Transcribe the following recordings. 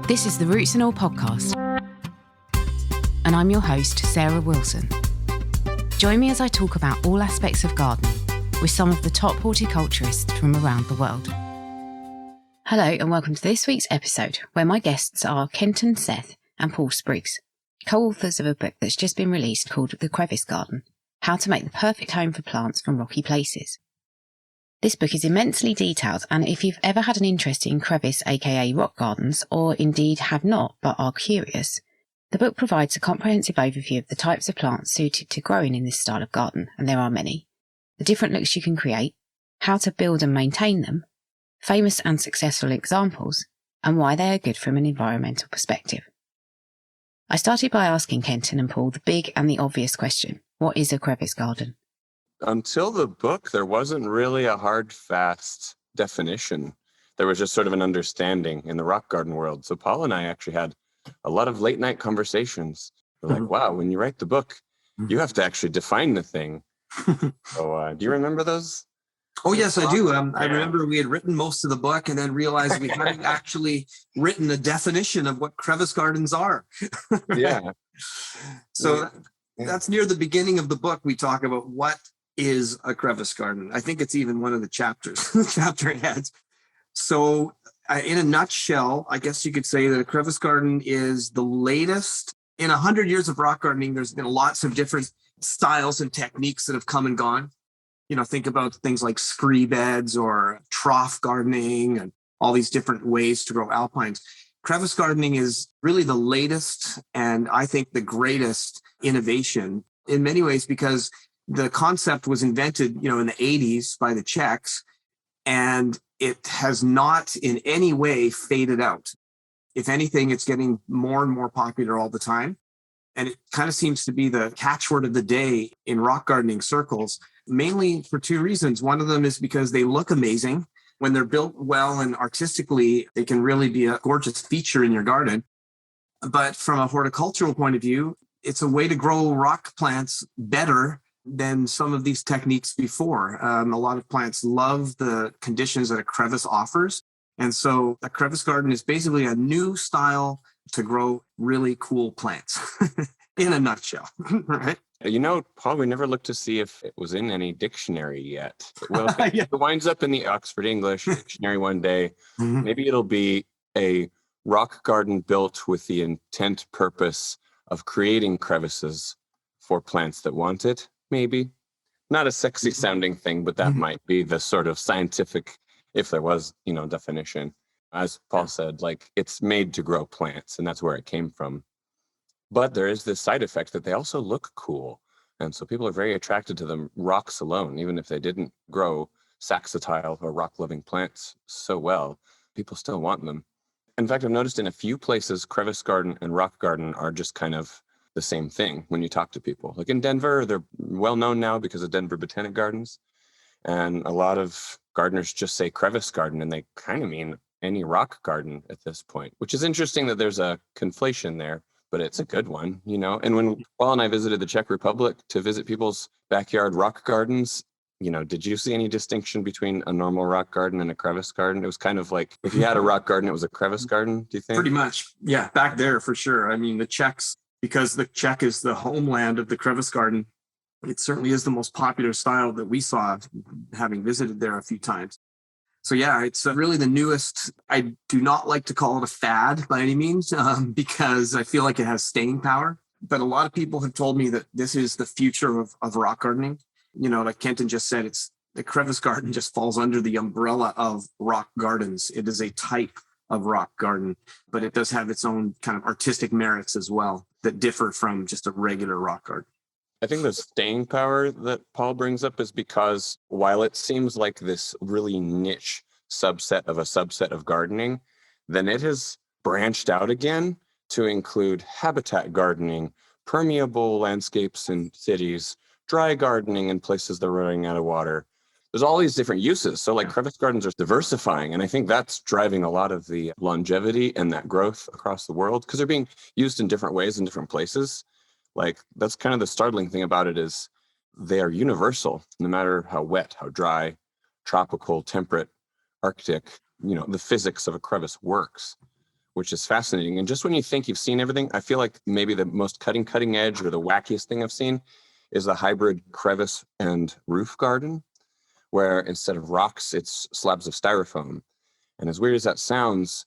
This is the Roots and All podcast, and I'm your host, Sarah Wilson. Join me as I talk about all aspects of gardening with some of the top horticulturists from around the world. Hello and welcome to this week's episode, where my guests are Kenton, Seth and Paul Spriggs, co-authors of a book that's just been released called The Crevice Garden, How to Make the Perfect Home for Plants from Rocky Places. This book is immensely detailed, and if you've ever had an interest in crevice aka rock gardens, or indeed have not but are curious, the book provides a comprehensive overview of the types of plants suited to growing in this style of garden, and there are many, the different looks you can create, how to build and maintain them, famous and successful examples, and why they are good from an environmental perspective. I started by asking Kenton and Paul the big and the obvious question: what is a crevice garden? Until the book, there wasn't really a hard, fast definition. There was just sort of an understanding in the rock garden world. So Paul and I actually had a lot of late night conversations. We're like, wow, when you write the book, you have to actually define the thing. So do you remember those? Oh, yes, I do. I remember we had written most of the book and then realized we hadn't actually written a definition of what crevice gardens are. Yeah. So that's near the beginning of the book. We talk about what is a crevice garden. I think it's even one of the chapter heads. So in a nutshell, I guess you could say that a crevice garden is the latest. In 100 years of rock gardening, there's been lots of different styles and techniques that have come and gone. You know, think about things like scree beds or trough gardening and all these different ways to grow alpines. Crevice gardening is really the latest and I think the greatest innovation in many ways, because the concept was invented, in the 80s by the Czechs, and it has not in any way faded out. If anything, it's getting more and more popular all the time. And it kind of seems to be the catchword of the day in rock gardening circles, mainly for two reasons. One of them is because they look amazing. When they're built well and artistically, they can really be a gorgeous feature in your garden. But from a horticultural point of view, it's a way to grow rock plants better than some of these techniques before. A lot of plants love the conditions that a crevice offers. And so a crevice garden is basically a new style to grow really cool plants in a nutshell, right? Paul, we never looked to see if it was in any dictionary yet. Well, if Yeah. it winds up in the Oxford English Dictionary one day, maybe it'll be a rock garden built with the intent purpose of creating crevices for plants that want it. Maybe not a sexy sounding thing, but that might be the sort of scientific, if there was, definition. As Paul said, it's made to grow plants, and that's where it came from. But there is this side effect that they also look cool. And so people are very attracted to them rocks alone, even if they didn't grow saxatile or rock-loving plants so well, people still want them. In fact, I've noticed in a few places, crevice garden and rock garden are just kind of the same thing when you talk to people. Like in Denver, they're well known now because of Denver Botanic Gardens. And a lot of gardeners just say crevice garden, and they kind of mean any rock garden at this point, which is interesting that there's a conflation there, but it's a good one, And when Paul and I visited the Czech Republic to visit people's backyard rock gardens, did you see any distinction between a normal rock garden and a crevice garden? It was kind of like if you had a rock garden, it was a crevice garden, do you think? Pretty much. Yeah, back there for sure. I mean, the Czechs, because the Czech is the homeland of the crevice garden, it certainly is the most popular style that we saw, having visited there a few times. So yeah, it's really the newest. I do not like to call it a fad by any means, because I feel like it has staying power. But a lot of people have told me that this is the future of rock gardening. Like Kenton just said, the crevice garden just falls under the umbrella of rock gardens. It is a type of rock garden, but it does have its own kind of artistic merits as well that differ from just a regular rock garden. I think the staying power that Paul brings up is because while it seems like this really niche subset of gardening, then it has branched out again to include habitat gardening, permeable landscapes in cities, dry gardening in places that are running out of water. There's all these different uses. So crevice gardens are diversifying. And I think that's driving a lot of the longevity and that growth across the world because they're being used in different ways in different places. That's kind of the startling thing about it is they are universal, no matter how wet, how dry, tropical, temperate, Arctic, the physics of a crevice works. which is fascinating. And just when you think you've seen everything, I feel like maybe the most cutting edge or the wackiest thing I've seen is the hybrid crevice and roof garden, where instead of rocks, it's slabs of styrofoam. And as weird as that sounds,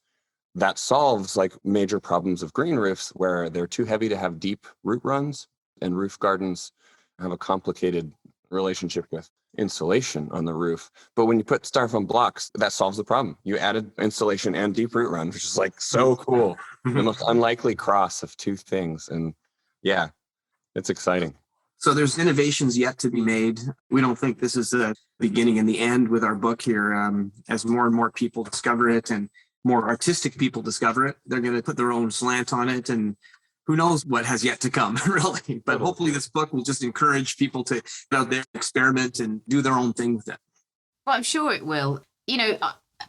that solves like major problems of green roofs where they're too heavy to have deep root runs, and roof gardens have a complicated relationship with insulation on the roof. But when you put styrofoam blocks, that solves the problem. You added insulation and deep root run, which is like so cool. The most unlikely cross of two things. And yeah, it's exciting. So there's innovations yet to be made. We don't think this is the beginning and the end with our book here. As more and more people discover it and more artistic people discover it, they're going to put their own slant on it, and who knows what has yet to come, really. But hopefully this book will just encourage people to get out there, experiment, and do their own thing with it. Well, I'm sure it will. You know,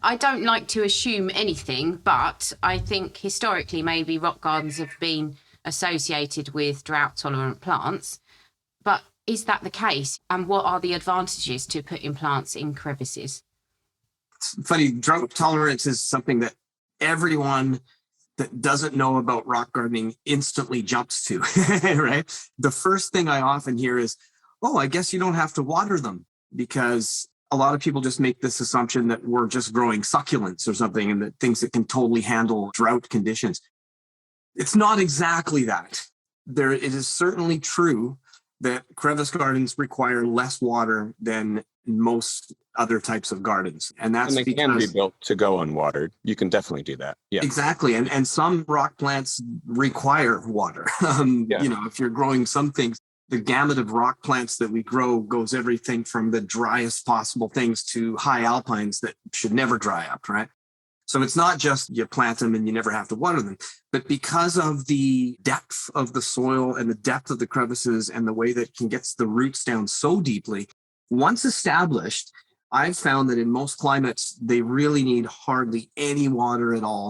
I don't like to assume anything, but I think historically maybe rock gardens have been associated with drought-tolerant plants. But is that the case? And what are the advantages to putting plants in crevices? It's funny, drought tolerance is something that everyone that doesn't know about rock gardening instantly jumps to, right? The first thing I often hear is, oh, I guess you don't have to water them, because a lot of people just make this assumption that we're just growing succulents or something and that things that can totally handle drought conditions. It's not exactly that. It is certainly true that crevice gardens require less water than most other types of gardens. And that's they can be built to go unwatered. You can definitely do that. Yeah, exactly. And some rock plants require water. You know, if you're growing some things, the gamut of rock plants that we grow goes everything from the driest possible things to high alpines that should never dry up, right? So it's not just you plant them and you never have to water them, but because of the depth of the soil and the depth of the crevices and the way that it can get the roots down so deeply, once established, I've found that in most climates, they really need hardly any water at all,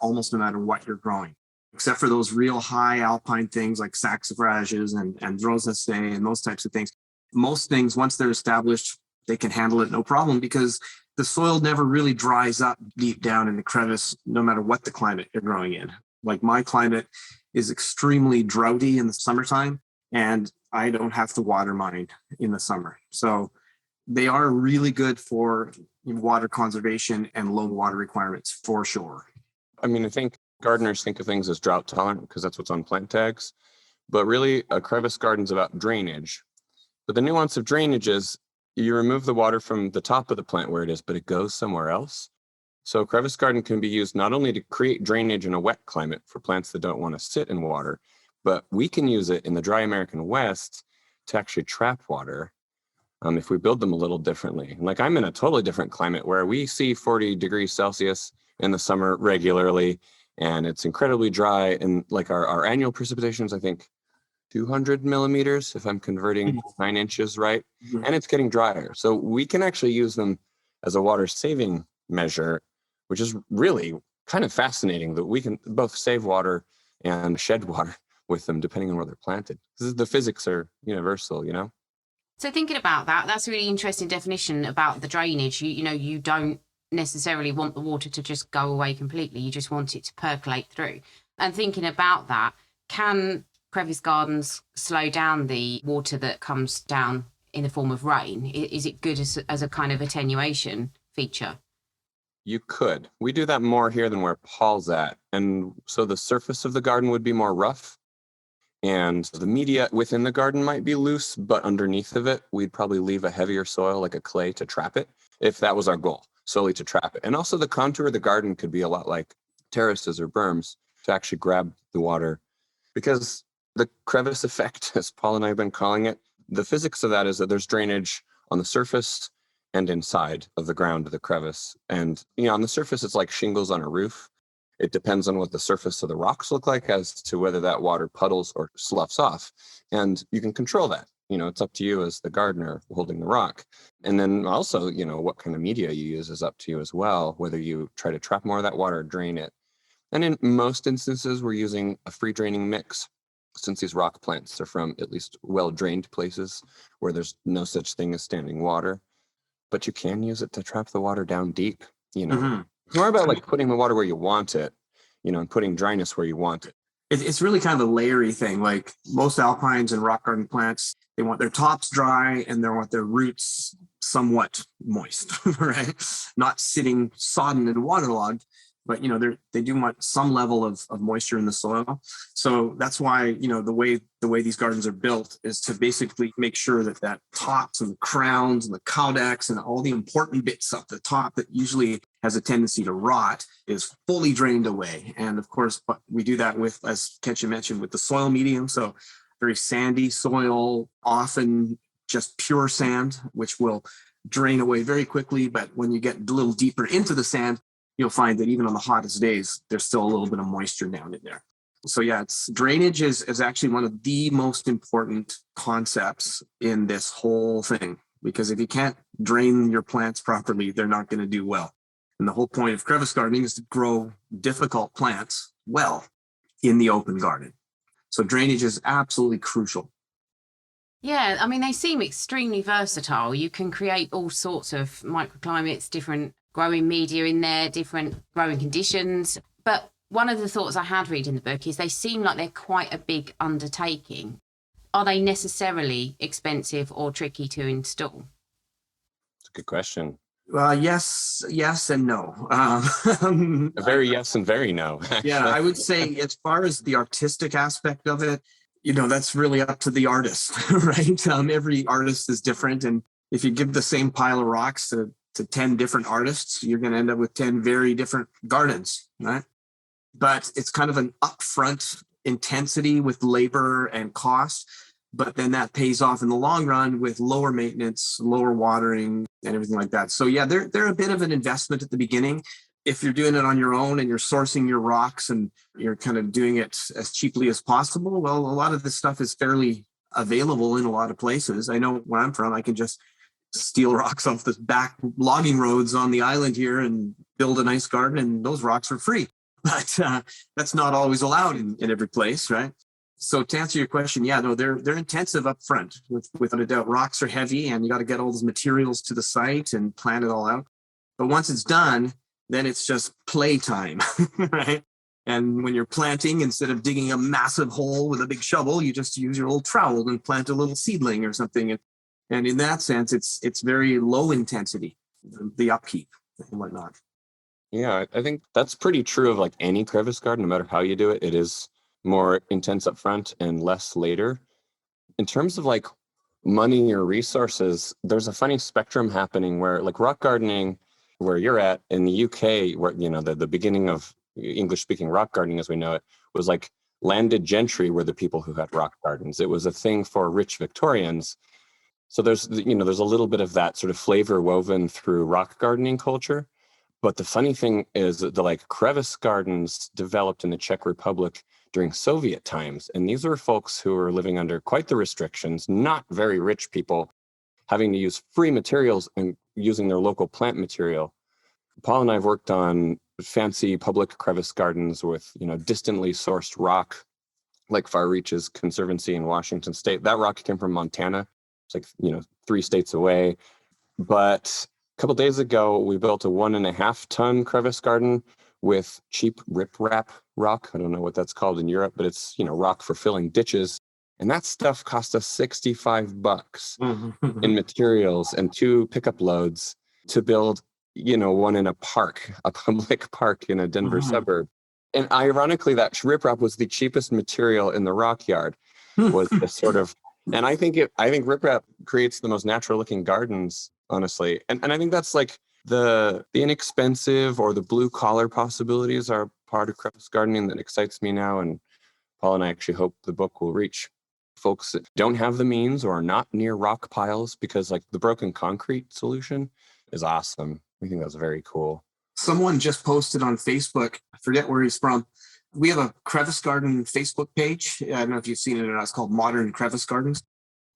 almost no matter what you're growing, except for those real high alpine things like saxifrages and rosaceae and those types of things. Most things, once they're established, they can handle it no problem, because the soil never really dries up deep down in the crevice, no matter what the climate you're growing in. Like my climate is extremely droughty in the summertime, and I don't have to water mine in the summer. So they are really good for water conservation and low water requirements for sure. I mean, I think gardeners think of things as drought tolerant because that's what's on plant tags, but really a crevice garden's about drainage. But the nuance of drainage is you remove the water from the top of the plant where it is, but it goes somewhere else. So a crevice garden can be used not only to create drainage in a wet climate for plants that don't want to sit in water, but we can use it in the dry American West to actually trap water if we build them a little differently. Like I'm in a totally different climate where we see 40 degrees Celsius in the summer regularly, and it's incredibly dry. And like our annual precipitation is, I think, 200 millimeters, if I'm converting 9 inches right, and it's getting drier. So we can actually use them as a water saving measure, which is really kind of fascinating that we can both save water and shed water with them, depending on where they're planted. Because the physics are universal, you know? So thinking about that, that's a really interesting definition about the drainage. You don't necessarily want the water to just go away completely. You just want it to percolate through. And thinking about that, can crevice gardens slow down the water that comes down in the form of rain? Is it good as a kind of attenuation feature? You could. We do that more here than where Paul's at. And so the surface of the garden would be more rough. And the media within the garden might be loose, but underneath of it, we'd probably leave a heavier soil like a clay to trap it, if that was our goal, solely to trap it. And also the contour of the garden could be a lot like terraces or berms to actually grab the water. Because the crevice effect, as Paul and I have been calling it, the physics of that is that there's drainage on the surface and inside of the ground of the crevice. And on the surface, it's like shingles on a roof. It depends on what the surface of the rocks look like as to whether that water puddles or sloughs off. And you can control that. It's up to you as the gardener holding the rock. And then also, what kind of media you use is up to you as well, whether you try to trap more of that water or drain it. And in most instances, we're using a free draining mix, since these rock plants are from at least well-drained places where there's no such thing as standing water. But you can use it to trap the water down deep, It's more about like putting the water where you want it and putting dryness where you want it. It's really kind of a layery thing. Like most alpines and rock garden plants, they want their tops dry and they want their roots somewhat moist, right? Not sitting sodden and waterlogged, but they do want some level of moisture in the soil. So that's why the way these gardens are built is to basically make sure that tops and the crowns and the caudex and all the important bits up the top that usually has a tendency to rot is fully drained away. And of course, we do that with, as Kenton mentioned, with the soil medium. So very sandy soil, often just pure sand, which will drain away very quickly. But when you get a little deeper into the sand, you'll find that even on the hottest days, there's still a little bit of moisture down in there. So yeah, drainage is actually one of the most important concepts in this whole thing, because if you can't drain your plants properly, they're not going to do well. And the whole point of crevice gardening is to grow difficult plants well in the open garden. So drainage is absolutely crucial. Yeah, I mean, they seem extremely versatile. You can create all sorts of microclimates, different growing media in there, different growing conditions. But one of the thoughts I had read in the book is they seem like they're quite a big undertaking. Are they necessarily expensive or tricky to install? It's a good question. Yes, and no. A very yes and very no. Yeah, I would say as far as the artistic aspect of it, that's really up to the artist, right? Every artist is different. And if you give the same pile of rocks to 10 different artists, you're going to end up with 10 very different gardens, right? But it's kind of an upfront intensity with labor and cost, but then that pays off in the long run with lower maintenance, lower watering, and everything like that. So yeah, they're a bit of an investment at the beginning. If you're doing it on your own and you're sourcing your rocks and you're kind of doing it as cheaply as possible, well, a lot of this stuff is fairly available in a lot of places. I know where I'm from, I can just steal rocks off the back logging roads on the island here and build a nice garden, and those rocks are free. But that's not always allowed in every place, right? So to answer your question, yeah, no, they're intensive up front. Without a doubt, rocks are heavy and you got to get all those materials to the site and plan it all out. But once it's done, then it's just playtime, right? And when you're planting, instead of digging a massive hole with a big shovel, you just use your old trowel and plant a little seedling or something. And in that sense, it's very low intensity, the upkeep and whatnot. Yeah, I think that's pretty true of like any crevice garden, no matter how you do it. It is more intense up front and less later. In terms of like money or resources, there's a funny spectrum happening where like rock gardening, where you're at in the UK, where, the beginning of English-speaking rock gardening as we know it was like landed gentry were the people who had rock gardens. It was a thing for rich Victorians. So there's a little bit of that sort of flavor woven through rock gardening culture. But the funny thing is that the like crevice gardens developed in the Czech Republic during Soviet times. And these were folks who were living under quite the restrictions, not very rich people, having to use free materials and using their local plant material. Paul and I have worked on fancy public crevice gardens with, distantly sourced rock, like Far Reaches Conservancy in Washington State. That rock came from Montana. It's like, 3 states away. But a couple of days ago, we built a 1.5 ton crevice garden with cheap riprap rock. I don't know what that's called in Europe, but it's, rock for filling ditches. And that stuff cost us $65 in materials and 2 pickup loads to build, one in a park, a public park in a Denver suburb. And ironically, that riprap was the cheapest material in the rock yard. Was the sort of, and I think riprap creates the most natural looking gardens, honestly. And I think that's like the inexpensive or the blue collar possibilities are part of crevice gardening that excites me now. And Paul and I actually hope the book will reach folks that don't have the means or are not near rock piles, because like the broken concrete solution is awesome. We think that's very cool. Someone just posted on Facebook, I forget where he's from. We have a crevice garden Facebook page. I don't know if you've seen it or not. It's called Modern Crevice Gardens.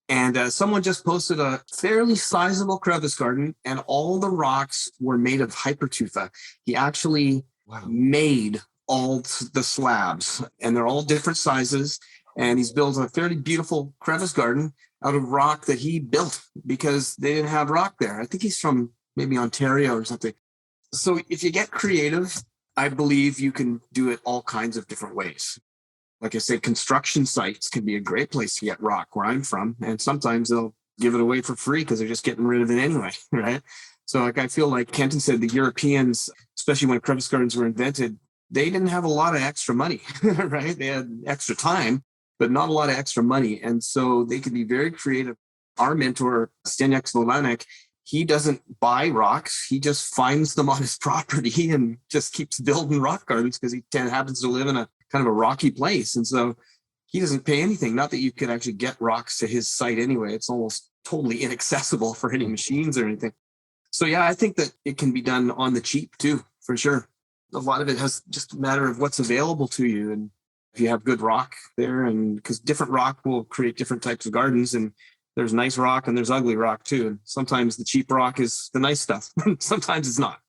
And someone just posted a fairly sizable crevice garden, and all the rocks were made of hypertufa. He actually made all the slabs, and they're all different sizes. And he's built a fairly beautiful crevice garden out of rock that he built because they didn't have rock there. I think he's from maybe Ontario or something. So if you get creative I believe you can do it all kinds of different ways. Like I say, construction sites can be a great place to get rock where I'm from. And sometimes they'll give it away for free because they're just getting rid of it anyway, right? So like I feel like Kenton said, the Europeans, especially when crevice gardens were invented, they didn't have a lot of extra money, right? They had extra time, but not a lot of extra money. And so they could be very creative. Our mentor, Steniak Slovanek, he doesn't buy rocks. He just finds them on his property and just keeps building rock gardens because he happens to live in a kind of a rocky place. And so he doesn't pay anything. Not that you could actually get rocks to his site anyway. It's almost totally inaccessible for any machines or anything. So yeah, I think that it can be done on the cheap too, for sure. A lot of it has just a matter of what's available to you. And if you have good rock there, and because different rock will create different types of gardens, and there's nice rock and there's ugly rock too. And sometimes the cheap rock is the nice stuff. Sometimes it's not.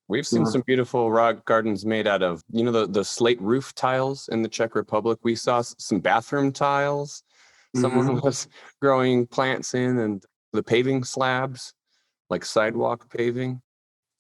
We've seen some beautiful rock gardens made out of, the slate roof tiles in the Czech Republic. We saw some bathroom tiles. Someone was growing plants in, and the paving slabs, like sidewalk paving.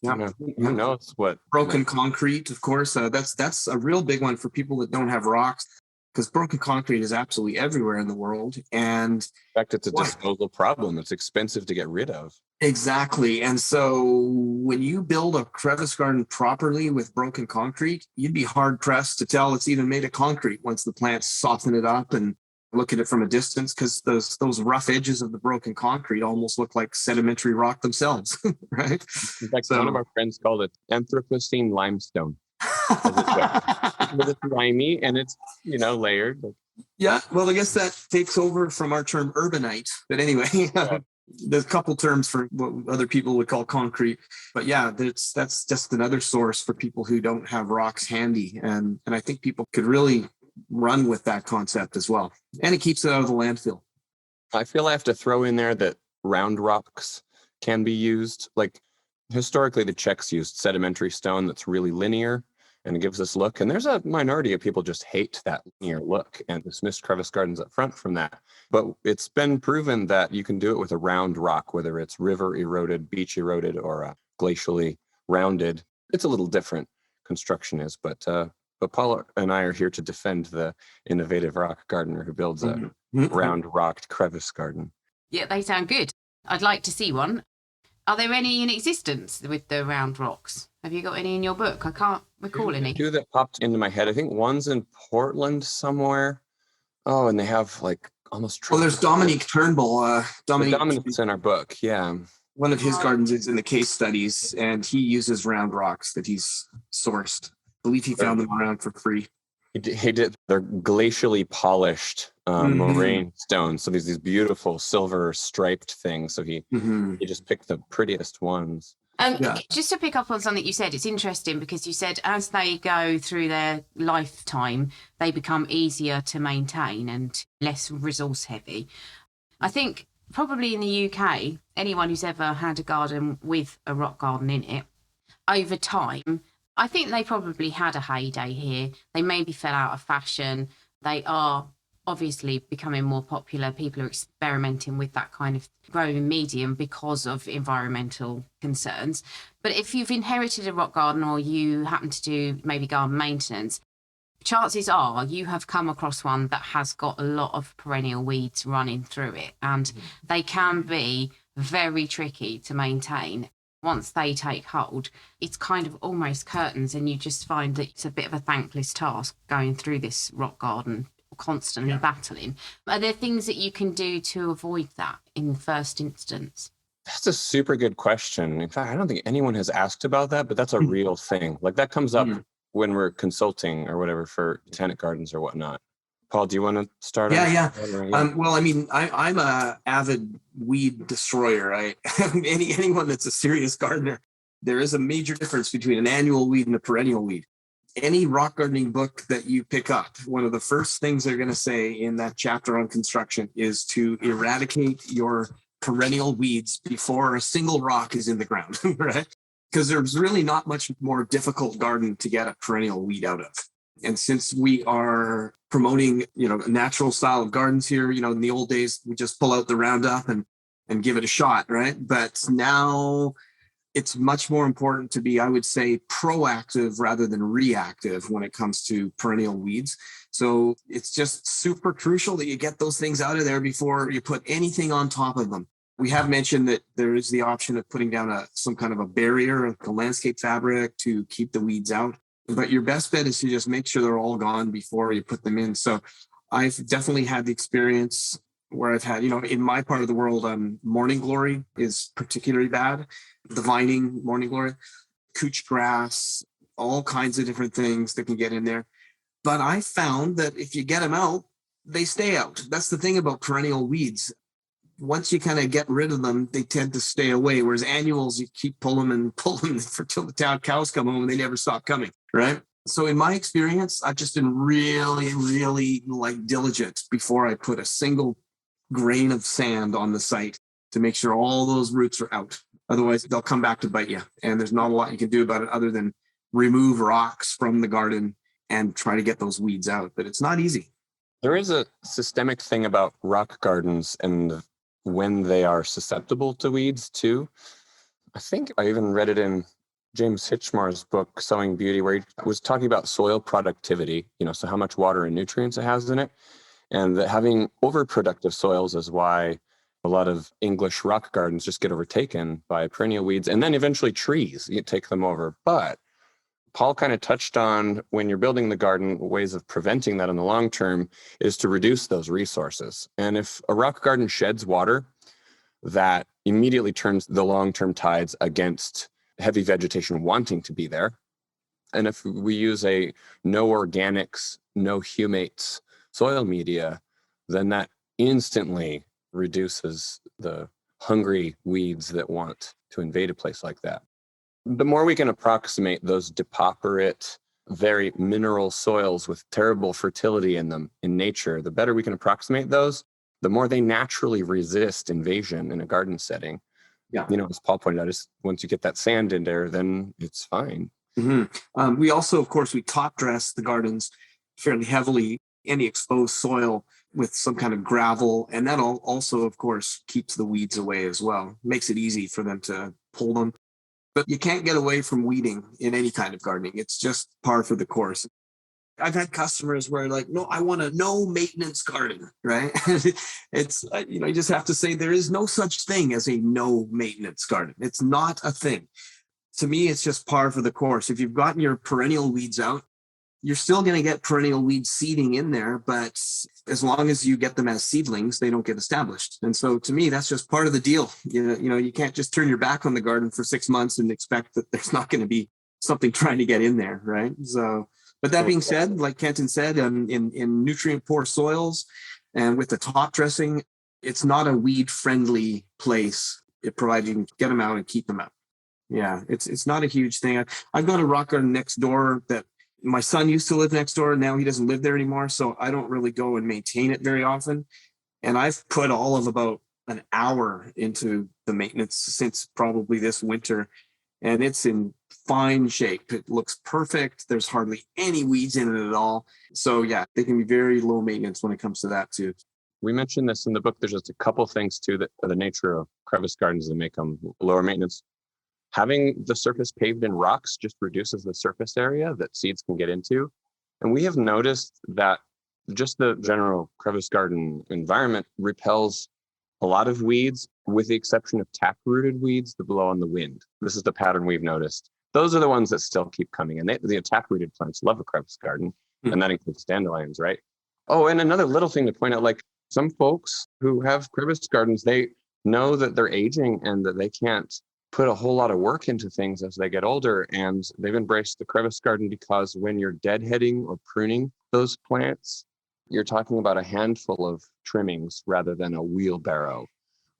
Yeah. Who knows what? Broken concrete, of course. That's a real big one for people that don't have rocks, because broken concrete is absolutely everywhere in the world. And in fact, it's a disposal problem. It's expensive to get rid of. Exactly. And so when you build a crevice garden properly with broken concrete, you'd be hard pressed to tell it's even made of concrete once the plants soften it up and look at it from a distance, because those rough edges of the broken concrete almost look like sedimentary rock themselves, right? In fact, one of our friends called it Anthropocene limestone. It's slimy and it's, layered. Yeah, well, I guess that takes over from our term urbanite. But anyway, there's a couple terms for what other people would call concrete. But yeah, that's just another source for people who don't have rocks handy. And I think people could really run with that concept as well. And it keeps it out of the landfill. I feel I have to throw in there that round rocks can be used. Like historically, the Czechs used sedimentary stone that's really linear and it gives this look. And there's a minority of people just hate that linear look and dismiss crevice gardens up front from that. But it's been proven that you can do it with a round rock, whether it's river eroded, beach eroded, or glacially rounded. It's a little different, construction is, but Paula and I are here to defend the innovative rock gardener who builds a round rocked crevice garden. Yeah, they sound good. I'd like to see one. Are there any in existence with the round rocks? Have you got any in your book? I can't recall any. Two that popped into my head. I think one's in Portland somewhere. Oh, and they have like almost. Oh, there's Dominique Turnbull. Dominique's in our book. Yeah. One of his gardens is in the case studies, and he uses round rocks that he's sourced. I believe he found them around for free. He did. They're glacially polished moraine stones. So these beautiful silver striped things. So he just picked the prettiest ones. Just to pick up on something you said, it's interesting because you said as they go through their lifetime, they become easier to maintain and less resource heavy. I think probably in the UK, anyone who's ever had a garden with a rock garden in it, over time, I think they probably had a heyday here. They maybe fell out of fashion. They are obviously becoming more popular. People are experimenting with that kind of growing medium because of environmental concerns. But if you've inherited a rock garden or you happen to do maybe garden maintenance, chances are you have come across one that has got a lot of perennial weeds running through it. And they can be very tricky to maintain. Once they take hold, it's kind of almost curtains, and you just find that it's a bit of a thankless task going through this rock garden, constantly battling. Are there things that you can do to avoid that in the first instance? That's a super good question. In fact, I don't think anyone has asked about that, but that's a real thing. Like that comes up when we're consulting or whatever for tenant gardens or whatnot. Paul, do you want to start? Well, I mean, I'm a avid weed destroyer. Anyone that's a serious gardener, there is a major difference between an annual weed and a perennial weed. Any rock gardening book that you pick up, one of the first things they're going to say in that chapter on construction is to eradicate your perennial weeds before a single rock is in the ground, right? Because there's really not much more difficult garden to get a perennial weed out of. And since we are promoting, a natural style of gardens here, in the old days, we just pull out the Roundup and give it a shot, right? But now it's much more important to be, I would say, proactive rather than reactive when it comes to perennial weeds. So it's just super crucial that you get those things out of there before you put anything on top of them. We have mentioned that there is the option of putting down some kind of a barrier, like a landscape fabric, to keep the weeds out. But your best bet is to just make sure they're all gone before you put them in. So I've definitely had the experience where I've had, in my part of the world, morning glory is particularly bad. The vining morning glory, couch grass, all kinds of different things that can get in there. But I found that if you get them out, they stay out. That's the thing about perennial weeds. Once you kind of get rid of them, they tend to stay away. Whereas annuals, you keep pulling them till the cows come home and they never stop coming, right? So in my experience, I've just been really, really diligent before I put a single grain of sand on the site to make sure all those roots are out. Otherwise, they'll come back to bite you. And there's not a lot you can do about it other than remove rocks from the garden and try to get those weeds out. But it's not easy. There is a systemic thing about rock gardens and when they are susceptible to weeds too. I think I even read it in James Hitchmar's book, Sowing Beauty, where he was talking about soil productivity, so how much water and nutrients it has in it. And that having overproductive soils is why a lot of English rock gardens just get overtaken by perennial weeds and then eventually trees. You take them over. But Paul kind of touched on, when you're building the garden, ways of preventing that in the long term is to reduce those resources. And if a rock garden sheds water, that immediately turns the long-term tides against heavy vegetation wanting to be there. And if we use a no organics, no humates soil media, then that instantly reduces the hungry weeds that want to invade a place like that. The more we can approximate those depauperate, very mineral soils with terrible fertility in them in nature, the better we can approximate those, the more they naturally resist invasion in a garden setting. Yeah. As Paul pointed out, once you get that sand in there, then it's fine. Mm-hmm. We also, of course, we top dress the gardens fairly heavily, any exposed soil with some kind of gravel. And that also, of course, keeps the weeds away as well. Makes it easy for them to pull them. But you can't get away from weeding in any kind of gardening. It's just par for the course. I've had customers where no, I want a no maintenance garden, right? It's, you just have to say there is no such thing as a no maintenance garden. It's not a thing. To me, it's just par for the course. If you've gotten your perennial weeds out, you're still going to get perennial weed seeding in there, but as long as you get them as seedlings, they don't get established. And so to me, that's just part of the deal. You can't just turn your back on the garden for 6 months and expect that there's not going to be something trying to get in there, right? So, but that being said, like Kenton said, in nutrient poor soils and with the top dressing, it's not a weed friendly place, provided you can get them out and keep them out. Yeah, it's not a huge thing. I've got a rock garden next door that my son used to live next door. Now he doesn't live there anymore. So I don't really go and maintain it very often. And I've put all of about an hour into the maintenance since probably this winter. And it's in fine shape. It looks perfect. There's hardly any weeds in it at all. So yeah, they can be very low maintenance when it comes to that too. We mentioned this in the book. There's just a couple things too that are the nature of crevice gardens that make them lower maintenance. Having the surface paved in rocks just reduces the surface area that seeds can get into. And we have noticed that just the general crevice garden environment repels a lot of weeds, with the exception of tap-rooted weeds that blow on the wind. This is the pattern we've noticed. Those are the ones that still keep coming. And the tap-rooted plants love a crevice garden, and that includes dandelions, right? Oh, and another little thing to point out, some folks who have crevice gardens, they know that they're aging and that they can't put a whole lot of work into things as they get older, and they've embraced the crevice garden because when you're deadheading or pruning those plants, you're talking about a handful of trimmings rather than a wheelbarrow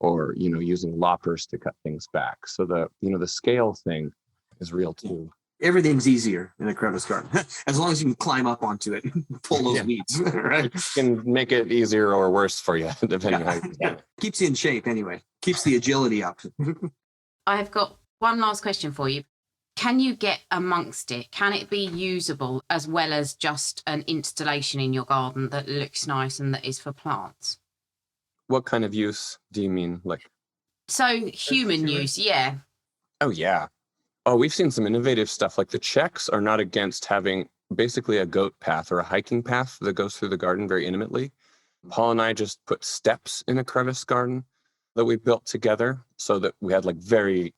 or, using loppers to cut things back. So the scale thing is real too. Everything's easier in a crevice garden, as long as you can climb up onto it and pull those weeds, right? It can make it easier or worse for you, depending on how you do it. Keeps you in shape anyway. Keeps the agility up. I've got one last question for you. Can you get amongst it? Can it be usable as well as just an installation in your garden that looks nice and that is for plants? What kind of use do you mean? So human use, yeah. Oh, yeah. Oh, we've seen some innovative stuff. Like the Czechs are not against having basically a goat path or a hiking path that goes through the garden very intimately. Paul and I just put steps in a crevice garden that we built together so that we had like very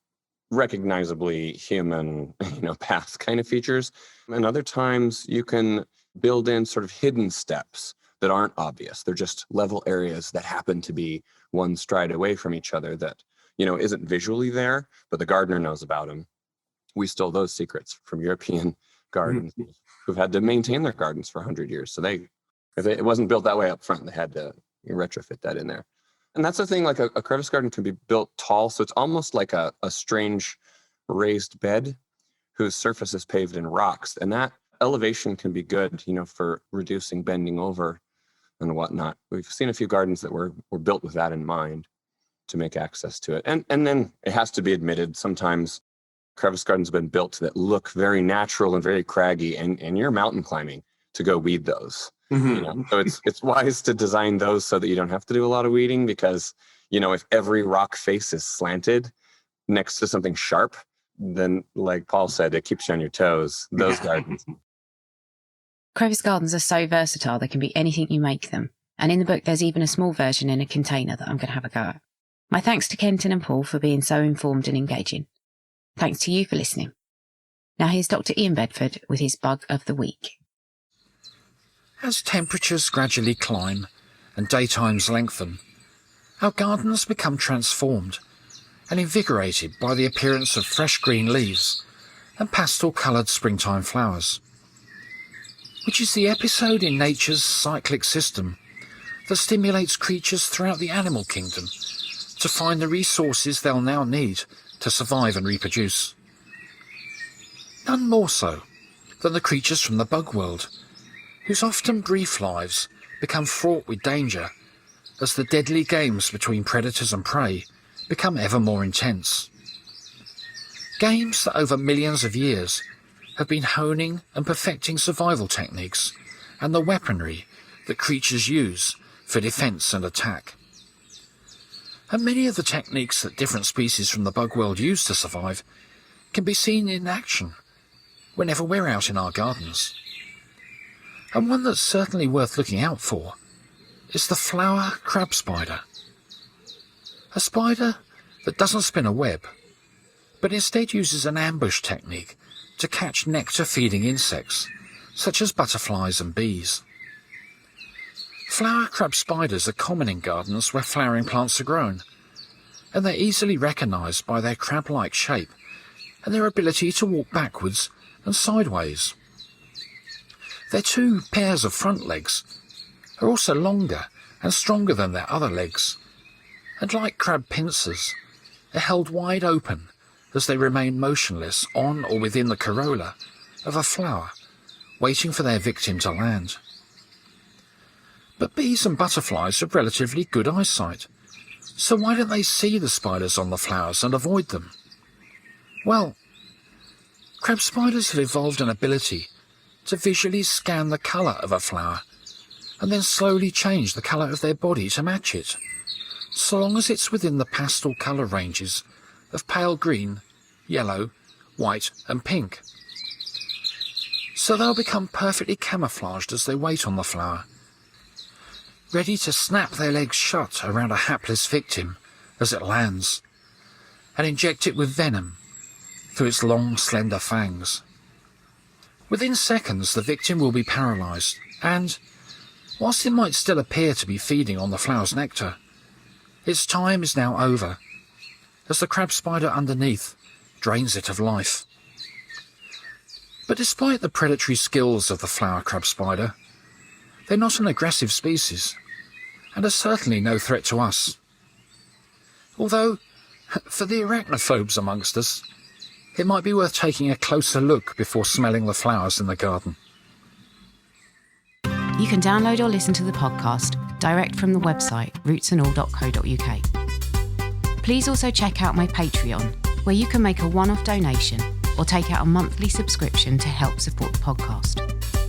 recognizably human, path kind of features. And other times you can build in sort of hidden steps that aren't obvious. They're just level areas that happen to be one stride away from each other that, isn't visually there, but the gardener knows about them. We stole those secrets from European gardens who've had to maintain their gardens for 100 years. So it wasn't built that way up front. They had to retrofit that in there. And that's the thing, like a crevice garden can be built tall. So it's almost like a strange raised bed whose surface is paved in rocks. And that elevation can be good, for reducing bending over and whatnot. We've seen a few gardens that were built with that in mind to make access to it. And then it has to be admitted, sometimes crevice gardens have been built that look very natural and very craggy, and you're mountain climbing to go weed those. So it's wise to design those so that you don't have to do a lot of weeding, because if every rock face is slanted next to something sharp, then like Paul said, it keeps you on your toes. Those gardens. Crevice gardens are so versatile, they can be anything you make them. And in the book, there's even a small version in a container that I'm going to have a go at. My thanks to Kenton and Paul for being so informed and engaging. Thanks to you for listening. Now here's Dr. Ian Bedford with his Bug of the Week. As temperatures gradually climb and daytimes lengthen, our gardens become transformed and invigorated by the appearance of fresh green leaves and pastel-coloured springtime flowers, which is the episode in nature's cyclic system that stimulates creatures throughout the animal kingdom to find the resources they'll now need to survive and reproduce. None more so than the creatures from the bug world, whose often brief lives become fraught with danger as the deadly games between predators and prey become ever more intense. Games that over millions of years have been honing and perfecting survival techniques and the weaponry that creatures use for defence and attack. And many of the techniques that different species from the bug world use to survive can be seen in action whenever we're out in our gardens. And one that's certainly worth looking out for is the flower crab spider. A spider that doesn't spin a web, but instead uses an ambush technique to catch nectar-feeding insects, such as butterflies and bees. Flower crab spiders are common in gardens where flowering plants are grown, and they're easily recognised by their crab-like shape and their ability to walk backwards and sideways. Their two pairs of front legs are also longer and stronger than their other legs, and like crab pincers, are held wide open as they remain motionless on or within the corolla of a flower, waiting for their victim to land. But bees and butterflies have relatively good eyesight, so why don't they see the spiders on the flowers and avoid them? Well, crab spiders have evolved an ability to visually scan the colour of a flower and then slowly change the colour of their body to match it, so long as it's within the pastel colour ranges of pale green, yellow, white and pink. So they'll become perfectly camouflaged as they wait on the flower, ready to snap their legs shut around a hapless victim as it lands, and inject it with venom through its long, slender fangs. Within seconds, the victim will be paralysed, and, whilst it might still appear to be feeding on the flower's nectar, its time is now over, as the crab spider underneath drains it of life. But despite the predatory skills of the flower crab spider, they're not an aggressive species, and are certainly no threat to us. Although, for the arachnophobes amongst us, it might be worth taking a closer look before smelling the flowers in the garden. You can download or listen to the podcast direct from the website rootsandall.co.uk. Please also check out my Patreon, where you can make a one-off donation or take out a monthly subscription to help support the podcast.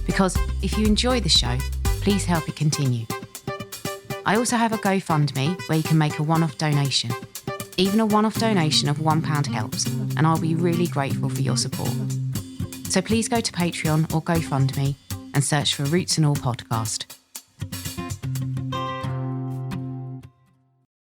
Because if you enjoy the show, please help it continue. I also have a GoFundMe where you can make a one-off donation. Even a one-off donation of £1 helps, and and I'll be really grateful for your support. So please go to Patreon or GoFundMe and search for Roots and All Podcast.